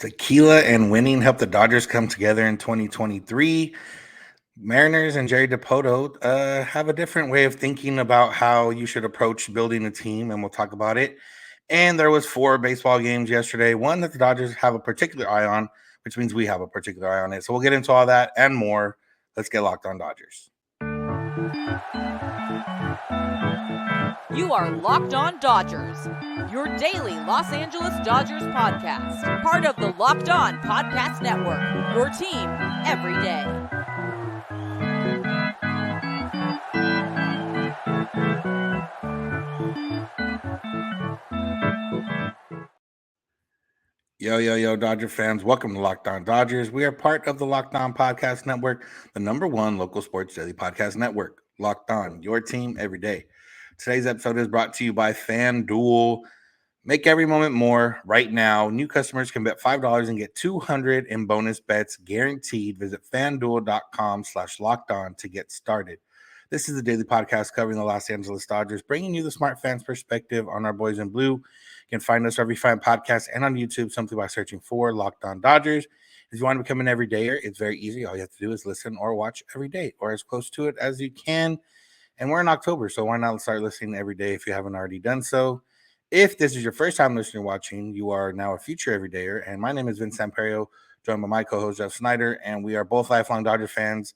Tequila and winning helped the Dodgers come together in 2023. Mariners and Jerry Dipoto have a different way of thinking about how you should approach building a team, and we'll talk about it. And there was 4 baseball games yesterday, one that the Dodgers have a particular eye on, which means we have a particular eye on it. So we'll get into all that and more. Let's get locked on Dodgers. You are Locked On Dodgers, your daily Los Angeles Dodgers podcast. Part of the Locked On Podcast Network, your team every day. Yo, Dodger fans. Welcome to Locked On Dodgers. We are part of the Locked On Podcast Network, the #1 local sports daily podcast network. Locked On, your team every day. Today's episode is brought to you by FanDuel. Make every moment more right now. New customers can bet $5 and get $200 in bonus bets guaranteed. Visit FanDuel.com/lockedon to get started. This is the daily podcast covering the Los Angeles Dodgers, bringing you the smart fans' perspective on our boys in blue. You can find us wherever you find podcasts and on YouTube simply by searching for Locked On Dodgers. If you want to become an everydayer, it's very easy. All you have to do is listen or watch every day or as close to it as you can. And we're in October, so why not start listening every day if you haven't already done so? If this is your first time listening or watching, you are now a future everydayer. And my name is Samperio, joined by my co-host Jeff Snider, and we are both lifelong Dodger fans.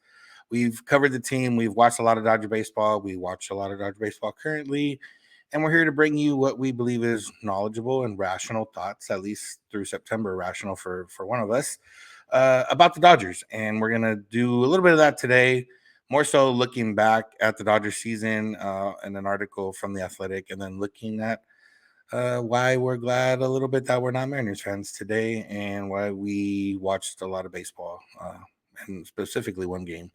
We've covered the team. We've watched a lot of Dodger baseball. We watch a lot of Dodger baseball currently. And we're here to bring you what we believe is knowledgeable and rational thoughts, at least through September, rational for one of us, about the Dodgers. And we're going to do a little bit of that today, more so looking back at the Dodgers season and an article from The Athletic, and then looking at why we're glad a little bit that we're not Mariners fans today and why we watched a lot of baseball and specifically one game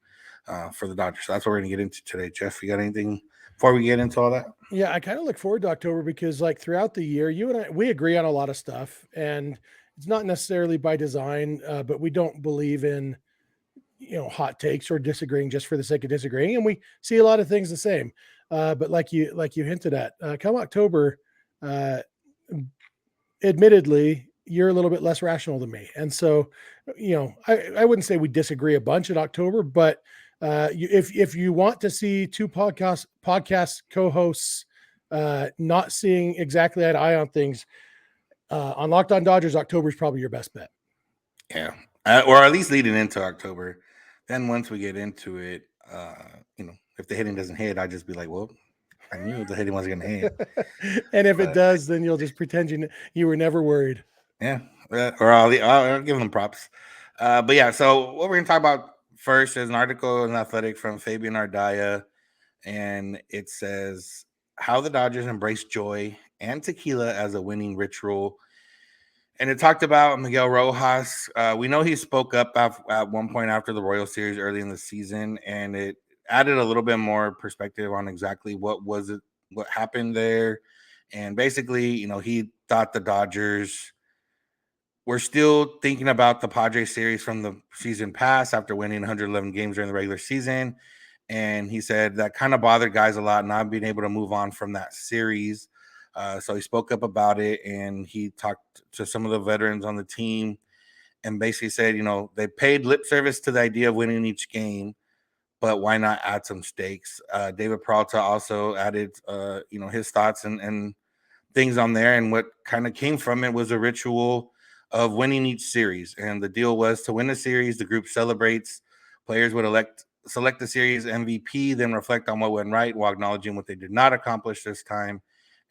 for the Dodgers. So that's what we're going to get into today. Jeff, you got anything before we get into all that? Yeah, I kind of look forward to October because like throughout the year, you and I, we agree on a lot of stuff, and it's not necessarily by design, but we don't believe in, hot takes or disagreeing just for the sake of disagreeing. And we see a lot of things the same. But like you hinted at, come October, admittedly, you're a little bit less rational than me. And so, I wouldn't say we disagree a bunch in October, but if you want to see two podcast co-hosts not seeing exactly eye to eye on things, on Locked On Dodgers, October is probably your best bet. Yeah, or at least leading into October. Then once we get into it, if the hitting doesn't hit, I'd just be like, well, I knew the hitting wasn't going to hit. And if it does, then you'll just pretend you were never worried. Yeah, or I'll give them props. But yeah, so what we're going to talk about first is an article in Athletic from Fabian Ardaya, and it says how the Dodgers embrace joy and tequila as a winning ritual. And it talked about Miguel Rojas. We know he spoke up at one point after the Royals series early in the season, and it added a little bit more perspective on exactly what happened there. And basically, he thought the Dodgers were still thinking about the Padres series from the season past after winning 111 games during the regular season. And he said that kind of bothered guys a lot, not being able to move on from that series. So he spoke up about it, and he talked to some of the veterans on the team and basically said, they paid lip service to the idea of winning each game, but why not add some stakes? David Peralta also added, his thoughts and things on there. And what kind of came from it was a ritual of winning each series. And the deal was to win the series, the group celebrates. Players would select the series MVP, then reflect on what went right while acknowledging what they did not accomplish this time.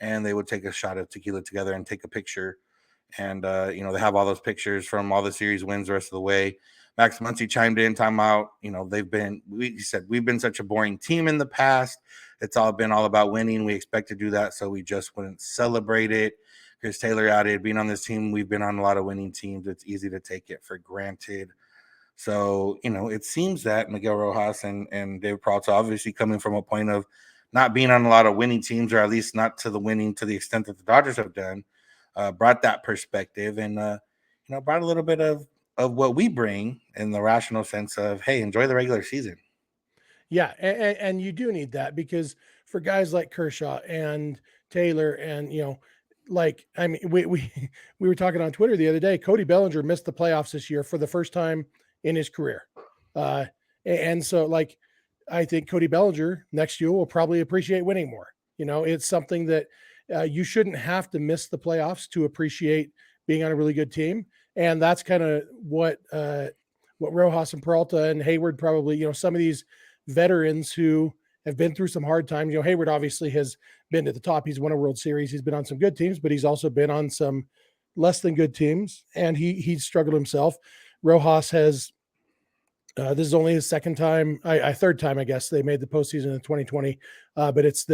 And they would take a shot of tequila together and take a picture. And, they have all those pictures from all the series wins the rest of the way. Max Muncy chimed in, talking about, he said, we've been such a boring team in the past. It's been all about winning. We expect to do that, so we just wouldn't celebrate it. Chris Taylor added, being on this team, we've been on a lot of winning teams. It's easy to take it for granted. So, it seems that Miguel Rojas and David Peralta, obviously coming from a point of not being on a lot of winning teams, or at least not to the winning to the extent that the Dodgers have done, brought that perspective and, brought a little bit of what we bring in the rational sense of, hey, enjoy the regular season. Yeah, and you do need that because for guys like Kershaw and Taylor and, like, I mean, we were talking on Twitter the other day. Cody Bellinger missed the playoffs this year for the first time in his career. And so, like, I think Cody Bellinger next year will probably appreciate winning more. It's something that you shouldn't have to miss the playoffs to appreciate being on a really good team. And that's kind of what Rojas and Peralta and Hayward probably, some of these veterans who have been through some hard times. Hayward obviously has been to the top. He's won a World Series. He's been on some good teams, but he's also been on some less than good teams, and he's struggled himself. Rojas has this is only his third time, I guess. They made the postseason in 2020, but it's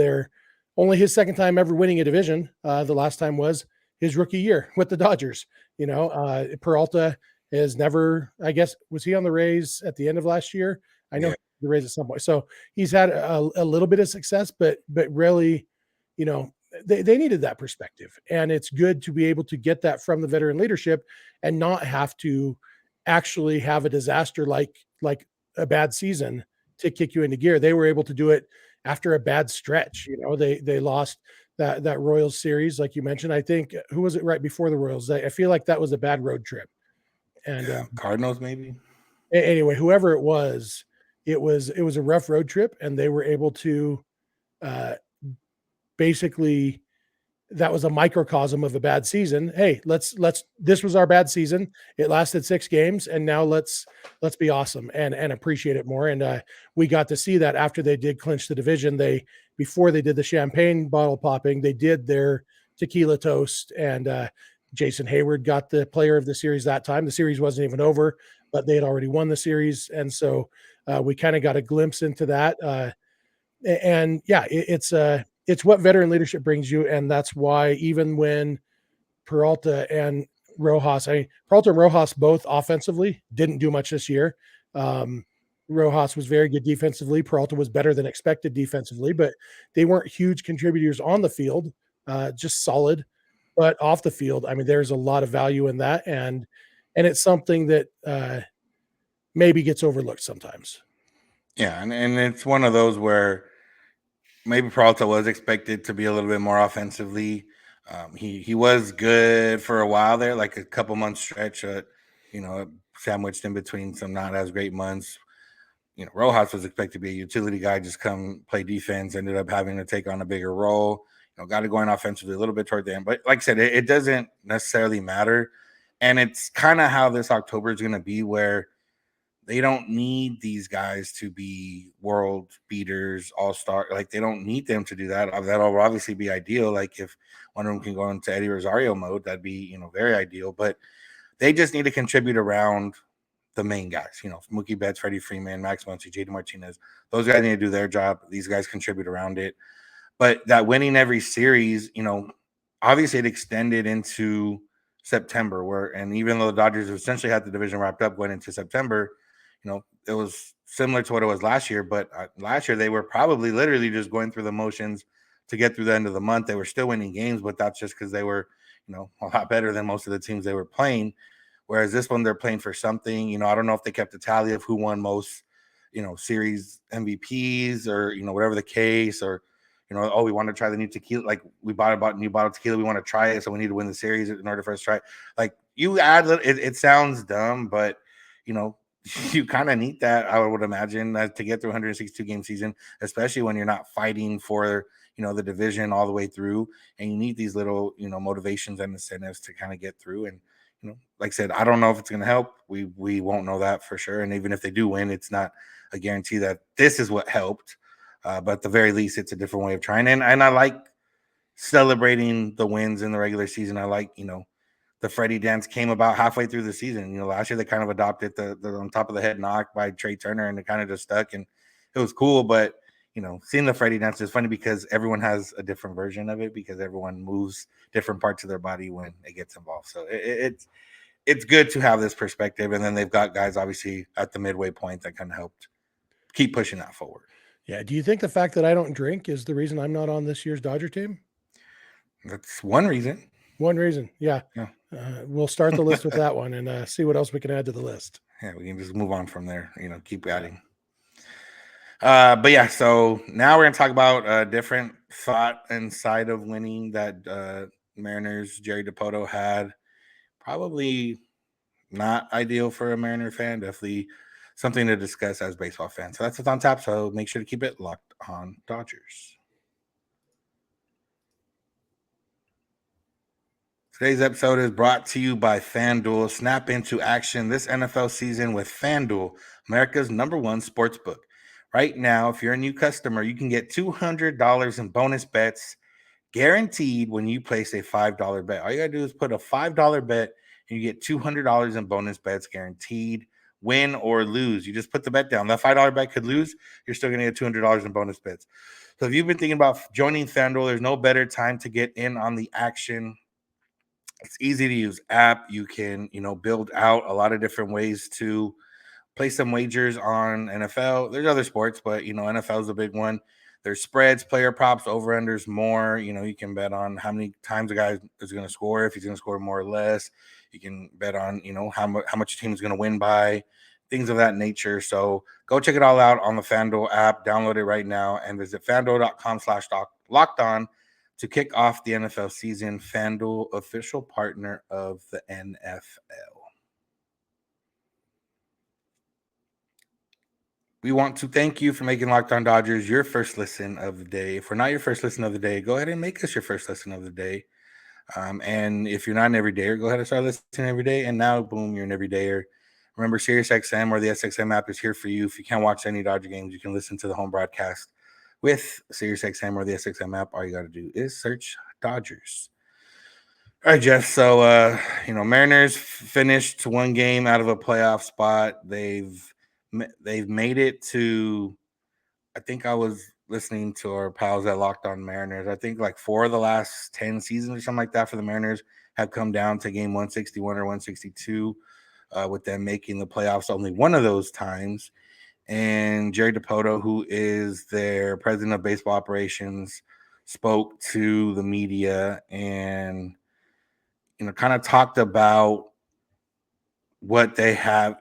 only his second time ever winning a division. The last time was his rookie year with the Dodgers. Peralta has never, I guess, was he on the Rays at the end of last year? I know the Rays at some point. So he's had a little bit of success, but really, they needed that perspective. And it's good to be able to get that from the veteran leadership and not have to actually have a disaster like a bad season to kick you into gear. They were able to do it after a bad stretch. They lost that Royals series, like you mentioned. I think, who was it right before the Royals? I feel like that was a bad road trip. And Cardinals, maybe. Anyway, whoever it was a rough road trip, and they were able to basically, that was a microcosm of a bad season. Hey, this was our bad season. It lasted 6 games, and now let's be awesome and appreciate it more. And we got to see that after they did clinch the division. Before they did the champagne bottle popping, they did their tequila toast, and Jason Hayward got the player of the series that time. The series wasn't even over, but they had already won the series. And so we kind of got a glimpse into that. And yeah, it's what veteran leadership brings you. And that's why even when Peralta and Rojas, Peralta and Rojas both offensively didn't do much this year. Rojas was very good defensively. Peralta was better than expected defensively, but they weren't huge contributors on the field, just solid. But off the field, I mean, there's a lot of value in that. And it's something that maybe gets overlooked sometimes. Yeah, and it's one of those where maybe Peralta was expected to be a little bit more offensively. He was good for a while there, like a couple months stretch, sandwiched in between some not as great months. Rojas was expected to be a utility guy, just come play defense, ended up having to take on a bigger role. Got it going offensively a little bit toward the end. But like I said, it doesn't necessarily matter. And it's kind of how this October is going to be, where they don't need these guys to be world beaters, all-star. Like, they don't need them to do that. That'll obviously be ideal. Like, if one of them can go into Eddie Rosario mode, that'd be, very ideal. But they just need to contribute around the main guys, Mookie Betts, Freddie Freeman, Max Muncy, JD Martinez. Those guys need to do their job. These guys contribute around it. But that winning every series, obviously it extended into September, and even though the Dodgers essentially had the division wrapped up going into September, it was similar to what it was last year. But last year they were probably literally just going through the motions to get through the end of the month. They were still winning games, but that's just because they were, a lot better than most of the teams they were playing. Whereas this one, they're playing for something. I don't know if they kept a tally of who won most, series MVPs or, whatever the case, or, we want to try the new tequila. Like, we bought a new bottle of tequila. We want to try it. So we need to win the series in order for us to try it. Like, you add, it sounds dumb, but, you kind of need that, I would imagine, to get through 162 game season, especially when you're not fighting for, the division all the way through. And you need these little, motivations and incentives to kind of get through. And, like I said, I don't know if it's going to help. We won't know that for sure. And even if they do win, it's not a guarantee that this is what helped. But at the very least, it's a different way of trying. And I like celebrating the wins in the regular season. I like, the Freddie dance came about halfway through the season. Last year they kind of adopted the on top of the head knock by Trey Turner, and it kind of just stuck, and it was cool. But, seeing the Freddie dance is funny because everyone has a different version of it, because everyone moves different parts of their body when it gets involved. So it's good to have this perspective. And then they've got guys obviously at the midway point that kind of helped keep pushing that forward. Yeah. Do you think the fact that I don't drink is the reason I'm not on this year's Dodger team? That's one reason. One reason. Yeah. We'll start the list with that one and see what else we can add to the list. Yeah, we can just move on from there, keep adding. But yeah, so now we're going to talk about a different thought and side of winning that Mariners Jerry Dipoto had. Probably not ideal for a Mariner fan. Definitely something to discuss as baseball fans. So that's what's on tap. So make sure to keep it locked on Dodgers. Today's episode is brought to you by FanDuel. Snap into action this NFL season with FanDuel, America's #1 sportsbook. Right now, if you're a new customer, you can get $200 in bonus bets guaranteed when you place a $5 bet. All you got to do is put a $5 bet and you get $200 in bonus bets guaranteed, win or lose. You just put the bet down. That $5 bet could lose. You're still going to get $200 in bonus bets. So if you've been thinking about joining FanDuel, there's no better time to get in on the action. It's easy to use app. You can, build out a lot of different ways to place some wagers on NFL. There's other sports, but NFL is a big one. There's spreads, player props, over-unders, more. You can bet on how many times a guy is going to score, if he's going to score more or less. You can bet on, how much your team is going to win by, things of that nature. So go check it all out on the FanDuel app. Download it right now and visit FanDuel.com/lockedon to kick off the NFL season. FanDuel, official partner of the NFL. We want to thank you for making Locked On Dodgers your first listen of the day. If we're not your first listen of the day, go ahead and make us your first listen of the day. And if you're not an everydayer, go ahead and start listening every day. And now, boom, you're an everydayer. Remember, SiriusXM or the SXM app is here for you. If you can't watch any Dodger games, you can listen to the home broadcast with SiriusXM or the SXM app. All you got to do is search Dodgers. All right, Jeff. So, Mariners finished one game out of a playoff spot. They've made it to, I think I was listening to our pals at Locked On Mariners. I think like 4 of the last 10 seasons or something like that for the Mariners have come down to game 161 or 162, with them making the playoffs only one of those times. And Jerry Dipoto, who is their president of baseball operations, spoke to the media and, kind of talked about what they have.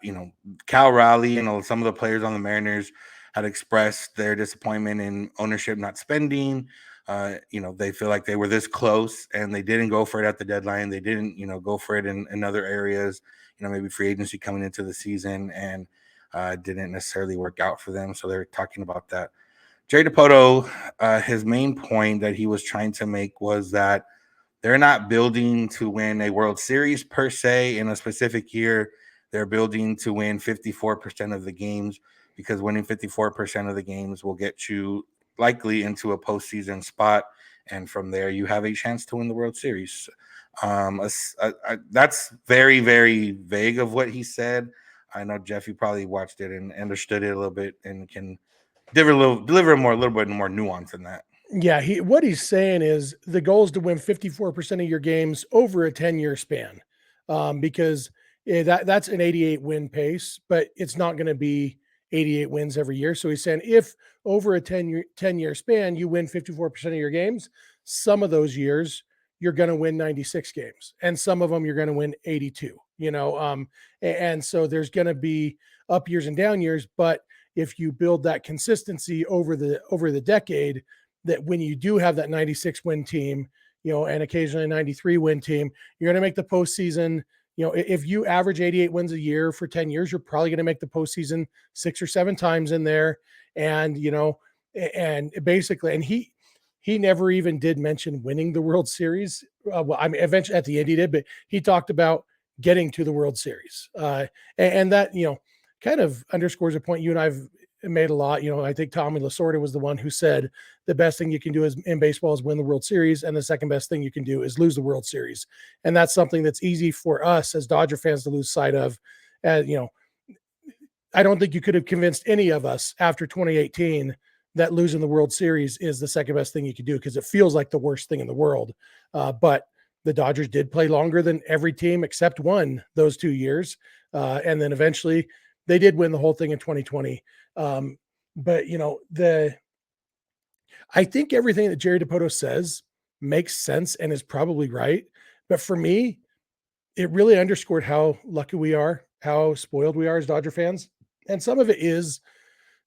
Cal Raleigh and some of the players on the Mariners had expressed their disappointment in ownership not spending. They feel like they were this close and they didn't go for it at the deadline. They didn't, go for it in other areas, maybe free agency coming into the season, and didn't necessarily work out for them. So they're talking about that. Jerry Dipoto, his main point that he was trying to make was that they're not building to win a World Series per se in a specific year. They're building to win 54% of the games, because winning 54% of the games will get you likely into a postseason spot. And from there, you have a chance to win the World Series. That's very, very vague of what he said. I know, Jeff, you probably watched it and understood it a little bit and can deliver a little bit more nuance than that. Yeah, what he's saying is the goal is to win 54% of your games over a 10-year span, because that's an 88 win pace, but it's not going to be 88 wins every year. So he's saying if over a 10-year span you win 54% of your games, some of those years you're going to win 96 games, and some of them you're going to win 82. And so there's going to be up years and down years, but if you build that consistency over the decade, that when you do have that 96 win team, and occasionally a 93 win team, you're going to make the postseason. If you average 88 wins a year for 10 years, you're probably going to make the postseason 6 or 7 times in there. And, and basically, and he never even did mention winning the World Series. Well, I mean, eventually at the end he did, but he talked about getting to the World Series. And that, kind of underscores a point you and I've made a lot. I think Tommy Lasorda was the one who said the best thing you can do in baseball is win the World Series, and the second best thing you can do is lose the World Series. And that's something that's easy for us as Dodger fans to lose sight of. I don't think you could have convinced any of us after 2018 that losing the World Series is the second best thing you could do, because it feels like the worst thing in the world. But the Dodgers did play longer than every team except one those 2 years. And then eventually they did win the whole thing in 2020. But I think everything that Jerry Dipoto says makes sense and is probably right. But for me, it really underscored how lucky we are, how spoiled we are as Dodger fans. And some of it is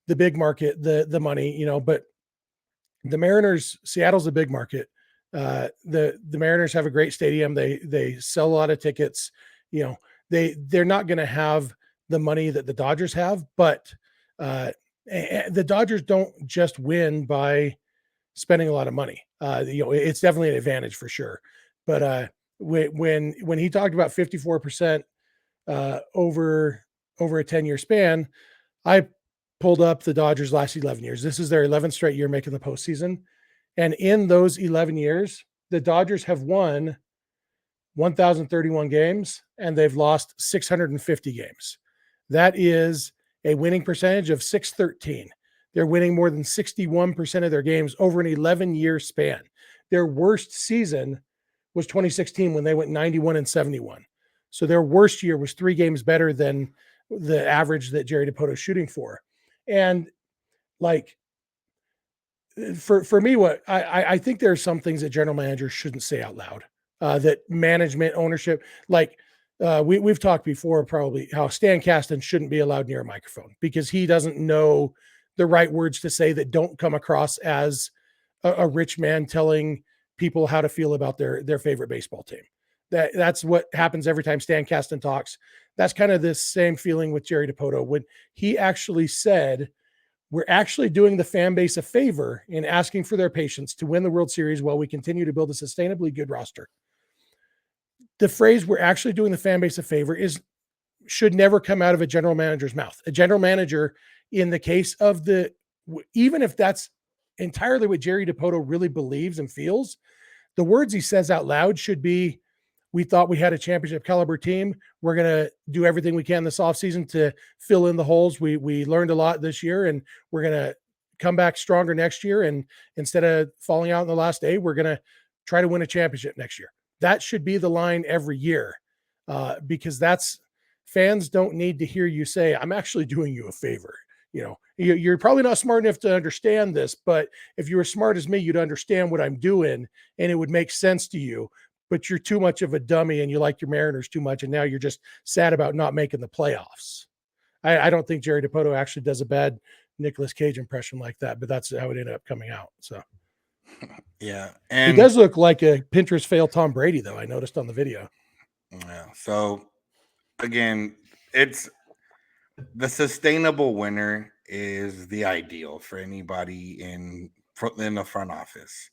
the big market, the money, but the Mariners, Seattle's a big market. The Mariners have a great stadium. They sell a lot of tickets. They're not going to have the money that the Dodgers have, but the Dodgers don't just win by spending a lot of money. It's definitely an advantage for sure. But when he talked about 54% over a 10-year span, I pulled up the Dodgers' last 11 years. This is their 11th straight year making the postseason. And in those 11 years, the Dodgers have won 1,031 games and they've lost 650 games. That is a winning percentage of 613. They're winning more than 61% of their games over an 11-year span. Their worst season was 2016 when they went 91-71. So their worst year was 3 games better than the average that Jerry Dipoto is shooting for. And like, for me, what I think there are some things that general managers shouldn't say out loud, that management, ownership, like we've talked before, probably how Stan Kasten shouldn't be allowed near a microphone because he doesn't know the right words to say that don't come across as a rich man telling people how to feel about their favorite baseball team. That's what happens every time Stan Kasten talks. That's kind of this same feeling with Jerry Dipoto when he actually said, we're actually doing the fan base a favor in asking for their patience to win the World Series while we continue to build a sustainably good roster. The phrase "we're actually doing the fan base a favor" should never come out of a general manager's mouth. A general manager, in the case of even if that's entirely what Jerry Dipoto really believes and feels, the words he says out loud should be, we thought we had a championship caliber team. We're going to do everything we can this offseason to fill in the holes. We learned a lot this year and we're going to come back stronger next year. And instead of falling out in the last day, we're going to try to win a championship next year. That should be the line every year, because fans don't need to hear you say, I'm actually doing you a favor. You're probably not smart enough to understand this, but if you were smart as me, you'd understand what I'm doing and it would make sense to you. But you're too much of a dummy and you like your Mariners too much. And now you're just sad about not making the playoffs. I don't think Jerry Dipoto actually does a bad Nicolas Cage impression like that, but that's how it ended up coming out. So yeah. And he does look like a Pinterest fail Tom Brady, though. I noticed on the video. Yeah. So again, it's the sustainable winner is the ideal for anybody in the front office.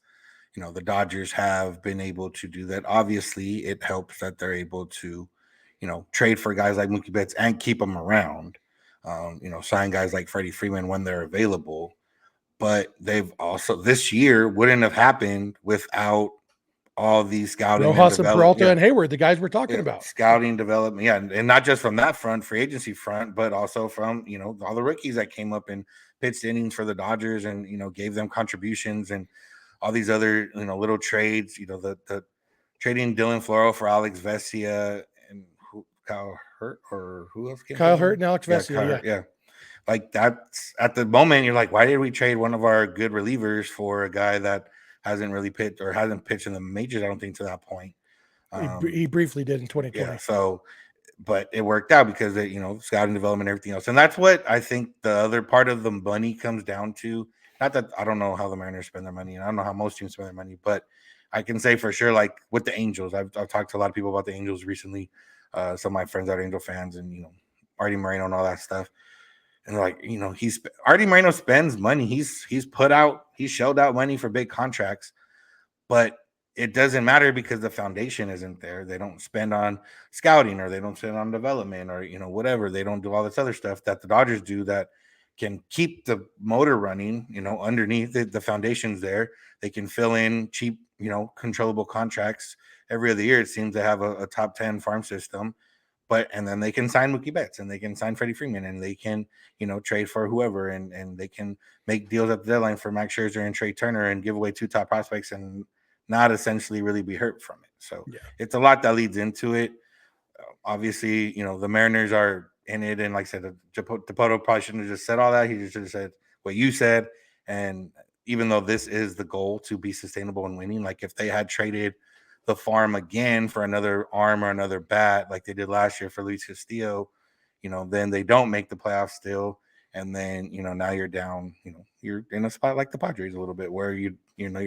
The Dodgers have been able to do that. Obviously, it helps that they're able to, trade for guys like Mookie Betts and keep them around. Sign guys like Freddie Freeman when they're available. But they've also, this year wouldn't have happened without all these scouting, Rojas and Peralta and Hayward, the guys we're talking about. Scouting development, and not just from that front, free agency front, but also from all the rookies that came up and pitched innings for the Dodgers and gave them contributions and all these other little trades. The trading Dylan Floro for Alex Vesia and Kyle Hurt or who else came? Kyle Hurt and Alex Vesia, yeah. Like that's at the moment you're like, why did we trade one of our good relievers for a guy that hasn't really pitched or hasn't pitched in the majors? I don't think to that point. He briefly did in 2020. Yeah, so, but it worked out because of, scouting development, everything else. And that's what I think the other part of the money comes down to. Not that I don't know how the Mariners spend their money, and I don't know how most teams spend their money, but I can say for sure, like with the Angels, I've talked to a lot of people about the Angels recently. Some of my friends are Angel fans and, Artie Moreno and all that stuff. And like, Artie Moreno spends money. He's shelled out money for big contracts, but it doesn't matter because the foundation isn't there. They don't spend on scouting or they don't spend on development or, whatever. They don't do all this other stuff that the Dodgers do that can keep the motor running, underneath the foundation's there. They can fill in cheap, controllable contracts every other year. It seems to have a top 10 farm system. And then they can sign Mookie Betts and they can sign Freddie Freeman and they can, trade for whoever and they can make deals at the deadline for Max Scherzer and Trey Turner and give away 2 top prospects and not essentially really be hurt from it. So It's a lot that leads into it. Obviously, the Mariners are in it. And like I said, Dipoto probably shouldn't have just said all that. He just should have said what you said. And even though this is the goal to be sustainable and winning, like if they had traded the farm again for another arm or another bat like they did last year for Luis Castillo, then they don't make the playoffs still. And then, now you're down, you're in a spot like the Padres a little bit where your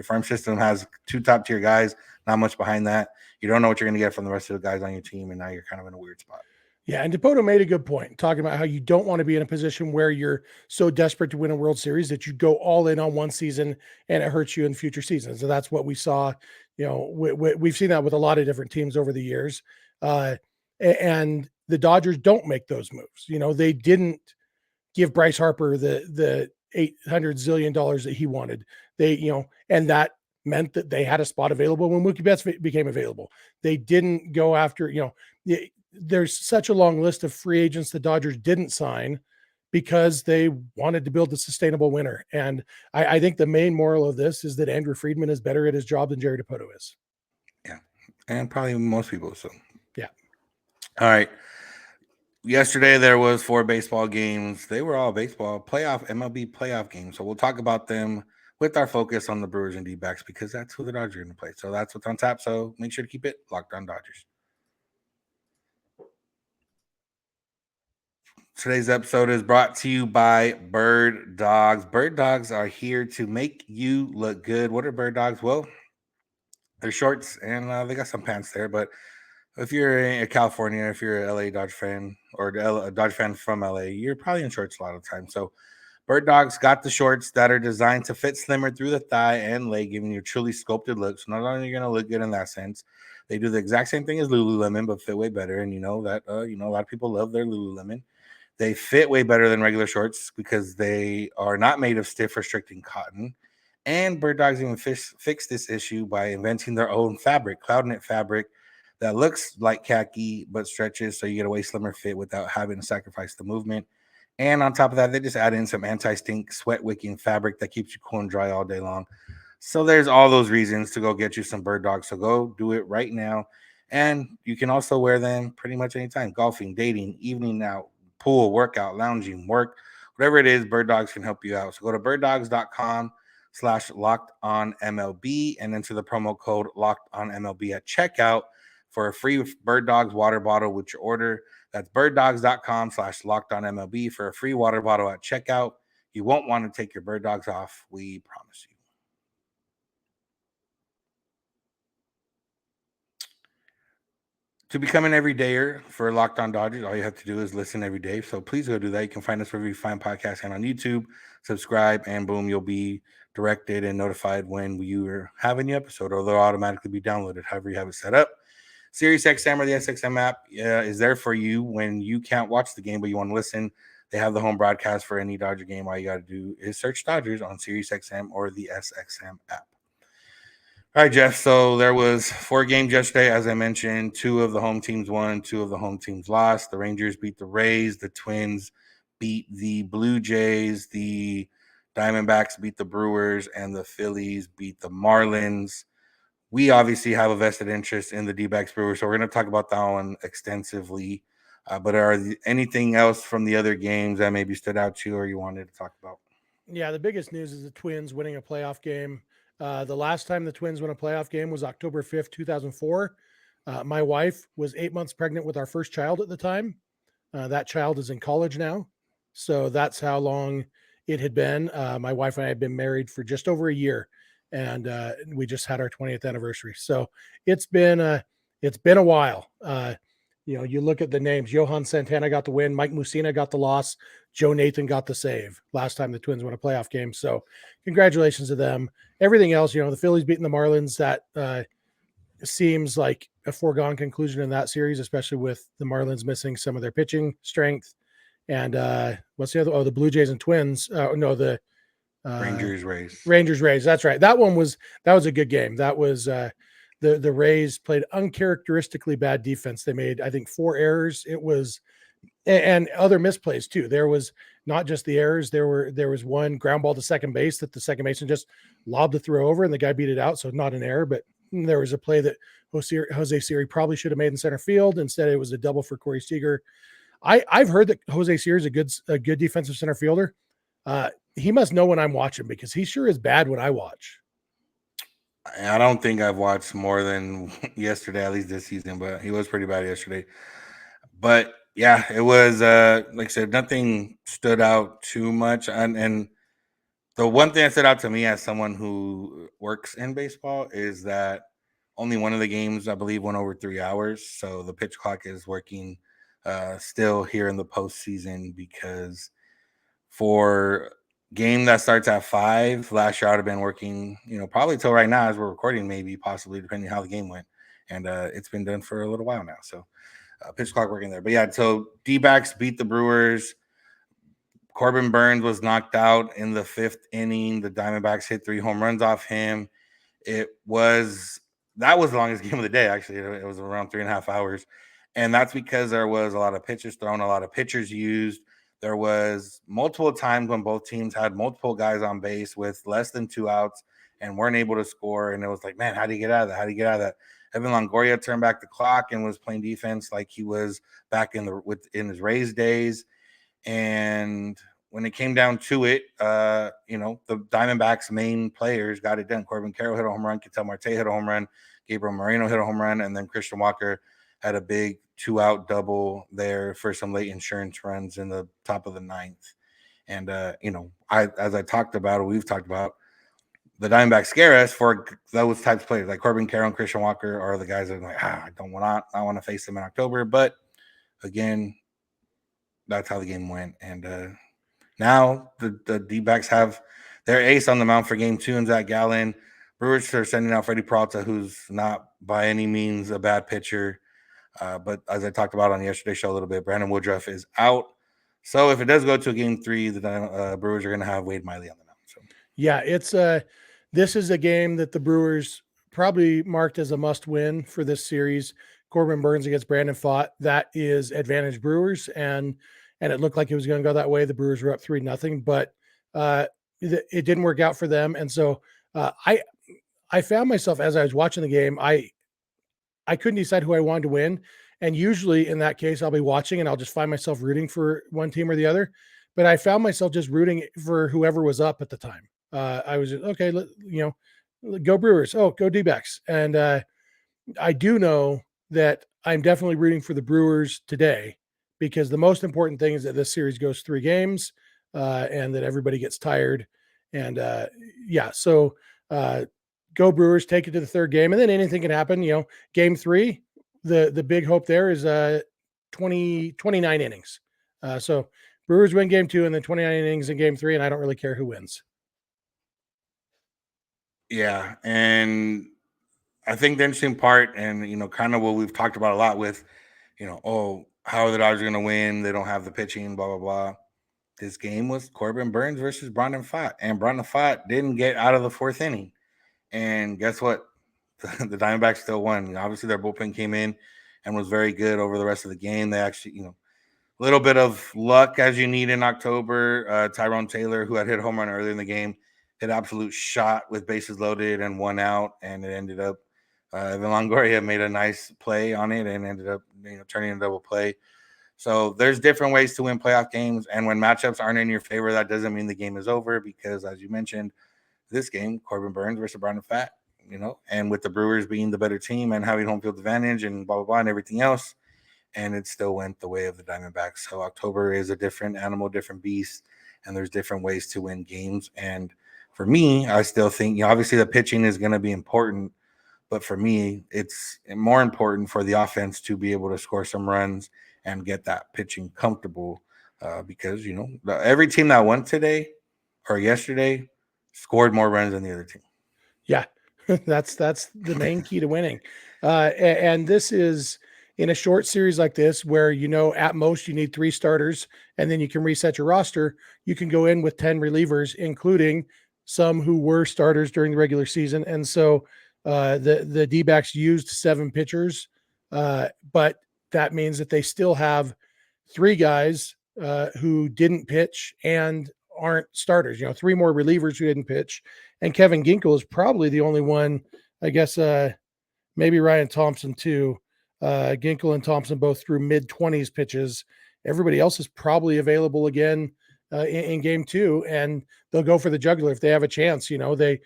farm system has 2 top tier guys, not much behind that. You don't know what you're going to get from the rest of the guys on your team. And now you're kind of in a weird spot. Yeah, and Dipoto made a good point, talking about how you don't want to be in a position where you're so desperate to win a World Series that you go all in on one season and it hurts you in future seasons. And that's what we saw. We've seen that with a lot of different teams over the years. And the Dodgers don't make those moves. They didn't give Bryce Harper the $800 zillion that he wanted. And that meant that they had a spot available when Mookie Betts became available. They didn't go after, there's such a long list of free agents the Dodgers didn't sign because they wanted to build a sustainable winner. And I think the main moral of this is that Andrew Friedman is better at his job than Jerry Dipoto is. Yeah. And probably most people. So, yeah. All right. Yesterday, there was 4 baseball games. They were all MLB playoff games. So we'll talk about them with our focus on the Brewers and D-backs because that's who the Dodgers are going to play. So that's what's on tap. So make sure to keep it locked on Dodgers. Today's episode is brought to you by Bird Dogs. Bird Dogs are here to make you look good. What are Bird Dogs? Well, they're shorts and they got some pants there. But if you're in California, if you're a LA Dodge fan or a Dodge fan from LA, you're probably in shorts a lot of the time. So Bird Dogs got the shorts that are designed to fit slimmer through the thigh and leg, giving you a truly sculpted look. So not only are you going to look good in that sense, they do the exact same thing as Lululemon, but fit way better. And a lot of people love their Lululemon. They fit way better than regular shorts because they are not made of stiff, restricting cotton. And Bird Dogs even fixed this issue by inventing their own fabric, cloud knit fabric, that looks like khaki but stretches so you get a way slimmer fit without having to sacrifice the movement. And on top of that, they just add in some anti-stink, sweat-wicking fabric that keeps you cool and dry all day long. So there's all those reasons to go get you some Bird Dogs. So go do it right now. And you can also wear them pretty much anytime. Golfing, dating, evening out, pool, workout, lounging, work, whatever it is, Bird Dogs can help you out. So go to birddogs.com/lockedonmlb and enter the promo code lockedonmlb at checkout for a free Bird Dogs water bottle with your order. That's birddogs.com/lockedonmlb for a free water bottle at checkout. You won't want to take your Bird Dogs off. We promise you. To become an everydayer for Locked On Dodgers, all you have to do is listen every day. So please go do that. You can find us wherever you find podcasts and on YouTube. Subscribe, and boom, you'll be directed and notified when you have a new episode, or they'll automatically be downloaded, however you have it set up. SiriusXM or the SXM app is there for you when you can't watch the game, but you want to listen. They have the home broadcast for any Dodger game. All you got to do is search Dodgers on SiriusXM or the SXM app. All right, Jeff. So there was 4 games yesterday. As I mentioned, 2 of the home teams won, 2 of the home teams lost. The Rangers beat the Rays. The Twins beat the Blue Jays. The Diamondbacks beat the Brewers, and the Phillies beat the Marlins. We obviously have a vested interest in the D-backs-Brewers, so we're going to talk about that one extensively. But anything else from the other games that maybe stood out to you or you wanted to talk about? Yeah, the biggest news is the Twins winning a playoff game. The last time the Twins won a playoff game was October 5th, 2004. My wife was 8 months pregnant with our first child at the time. That child is in college now. So that's how long it had been. My wife and I had been married for just over a year, and we just had our 20th anniversary. So it's been a while. You look at the names. Johan Santana got the win. Mike Mussina got the loss. Joe Nathan got the save last time the Twins won a playoff game. So congratulations to them. Everything else, the Phillies beating the Marlins, that seems like a foregone conclusion in that series, especially with the Marlins missing some of their pitching strength. And what's the other? Oh, the Blue Jays and Twins. The Rangers Rays. That's right. That was a good game. That was the Rays played uncharacteristically bad defense. They made, I think, 4 errors. It was, and other misplays too. There was not just the errors. There was one ground ball to second base that the second baseman just lobbed the throw over and the guy beat it out. So not an error, but there was a play that Jose Siri probably should have made in center field. Instead, it was a double for Corey Seager. I've heard that Jose Siri is a good defensive center fielder. He must know when I'm watching, because he sure is bad when I watch. I don't think I've watched more than yesterday, at least this season, but he was pretty bad yesterday. But Yeah, it was like I said, nothing stood out too much. And the one thing that stood out to me as someone who works in baseball is that only one of the games, I believe, went over 3 hours. So the pitch clock is working still here in the postseason, because for game that starts at 5, last year I'd have been working, probably till right now as we're recording, maybe possibly depending how the game went. And it's been done for a little while now. So pitch clock working there. But yeah, so D-backs beat the Brewers. Corbin Burnes was knocked out in the 5th inning. The Diamondbacks hit 3 home runs off him. That was the longest game of the day. Actually, it was around 3.5 hours, and that's because there was a lot of pitches thrown, a lot of pitchers used. There was multiple times when both teams had multiple guys on base with less than 2 outs and weren't able to score. And it was like, man, how do you get out of that? How do you get out of that? Evan Longoria turned back the clock and was playing defense like he was back in his Rays days. And when it came down to it, the Diamondbacks' main players got it done. Corbin Carroll hit a home run, Ketel Marte hit a home run, Gabriel Moreno hit a home run, and then Christian Walker had a big 2-out double there for some late insurance runs in the top of the 9th. And as I talked about, or we've talked about, the Diamondbacks scare us for those types of players. Like Corbin Carroll and Christian Walker are the guys that are like, I want to face them in October. But again, that's how the game went. And now the D-backs have their ace on the mound for game 2 and Zach Gallen. Brewers are sending out Freddie Peralta, who's not by any means a bad pitcher. But as I talked about on yesterday's show a little bit, Brandon Woodruff is out. So if it does go to a game 3, the Brewers are going to have Wade Miley on the mound. So Yeah, this is a game that the Brewers probably marked as a must-win for this series. Corbin Burnes against Brandon Pfaadt. That is advantage Brewers, and it looked like it was going to go that way. The Brewers were up 3-0, but it didn't work out for them. And so I found myself, as I was watching the game, I couldn't decide who I wanted to win. And usually in that case, I'll be watching and I'll just find myself rooting for one team or the other. But I found myself just rooting for whoever was up at the time. I was just, okay, go Brewers. Oh, go D-backs. And I do know that I'm definitely rooting for the Brewers today, because the most important thing is that this series goes 3 games and that everybody gets tired. And so go Brewers, take it to the 3rd game, and then anything can happen. Game 3, the big hope there is 29 innings. So Brewers win game 2 and then 29 innings in game 3, and I don't really care who wins. yeah, and I think the interesting part, and kind of what we've talked about a lot with, how are the Dodgers going to win? They don't have the pitching, blah blah blah. This game was Corbin Burnes versus Brandon Pfaadt, and Brandon Pfaadt didn't get out of the 4th inning. And guess what? The Diamondbacks still won. Obviously, their bullpen came in and was very good over the rest of the game. They actually, a little bit of luck as you need in October. Tyrone Taylor, who had hit a home run earlier in the game, hit an absolute shot with bases loaded and 1 out, and it ended up Evan Longoria made a nice play on it and ended up turning a double play. So there's different ways to win playoff games, and when matchups aren't in your favor, that doesn't mean the game is over, because as you mentioned, this game, Corbin Burnes versus Brandon Pfaadt, and with the Brewers being the better team and having home field advantage and blah blah blah and everything else, and it still went the way of the Diamondbacks. So October is a different animal, different beast, and there's different ways to win games. And for me, I still think, obviously the pitching is going to be important, but for me, it's more important for the offense to be able to score some runs and get that pitching comfortable, because every team that won today or yesterday scored more runs than the other team. Yeah, that's the main key to winning. And this is in a short series like this, where at most you need 3 starters, and then you can reset your roster. You can go in with 10 relievers, including some who were starters during the regular season. And so the D-backs used 7 pitchers, but that means that they still have 3 guys who didn't pitch and aren't starters. 3 more relievers who didn't pitch, and Kevin Ginkel is probably the only one. I guess maybe Ryan Thompson too. Ginkel and Thompson both threw mid-20s pitches. Everybody else is probably available again in game 2, and they'll go for the jugular if they have a chance. They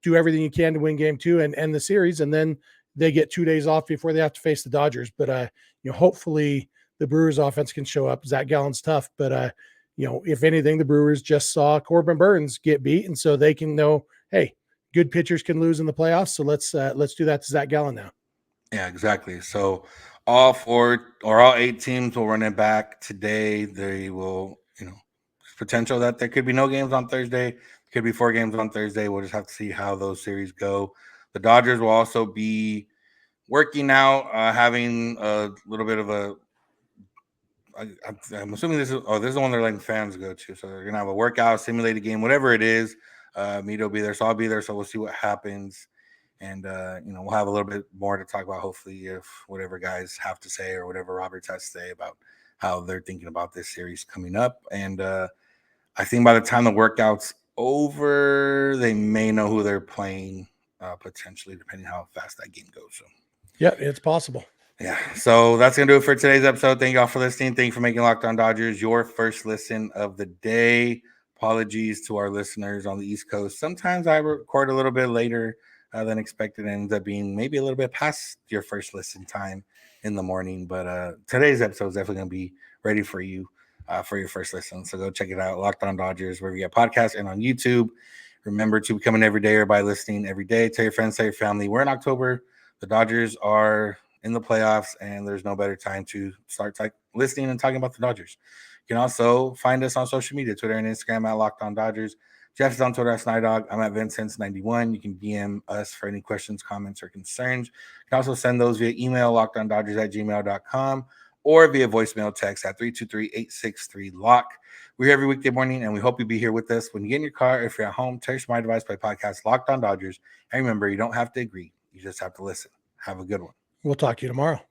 do everything you can to win game 2 and end the series, and then they get 2 days off before they have to face the Dodgers. But hopefully the Brewers offense can show up. Zach Gallen's tough, but if anything, the Brewers just saw Corbin Burns get beat, and so they can know, hey, good pitchers can lose in the playoffs. So let's do that to Zach Gallen now. Yeah, exactly. So all 8 teams will run it back today. They will, potential that there could be no games on Thursday. Could be 4 games on Thursday. We'll just have to see how those series go. The Dodgers will also be working out, having a little bit of a. I'm assuming this is the one they're letting fans go to. So they're gonna have a workout, simulated game, whatever it is. Mito will be there, so I'll be there. So we'll see what happens, and we'll have a little bit more to talk about. Hopefully, if whatever guys have to say or whatever Roberts has to say about how they're thinking about this series coming up, and I think by the time the workout's over, they may know who they're playing, potentially, depending how fast that game goes. So, yeah, it's possible. Yeah, so that's going to do it for today's episode. Thank you all for listening. Thank you for making Locked On Dodgers your first listen of the day. Apologies to our listeners on the East Coast. Sometimes I record a little bit later than expected and ends up being maybe a little bit past your first listen time in the morning. But today's episode is definitely going to be ready for you for your first listen. So go check it out, Locked On Dodgers, wherever you get podcasts and on YouTube. Remember to become an everydayer by listening every day. Tell your friends, tell your family. We're in October. The Dodgers are in the playoffs, and there's no better time to start listening and talking about the Dodgers. You can also find us on social media, Twitter and Instagram at Locked On Dodgers. Jeff is on Twitter at Snider. I'm at Vincent91. You can DM us for any questions, comments, or concerns. You can also send those via email, lockedondodgers@gmail.com, or via voicemail text at 323-863-LOCK. We're here every weekday morning, and we hope you'll be here with us. When you get in your car, if you're at home, text my device, play podcast Locked On Dodgers. And remember, you don't have to agree. You just have to listen. Have a good one. We'll talk to you tomorrow.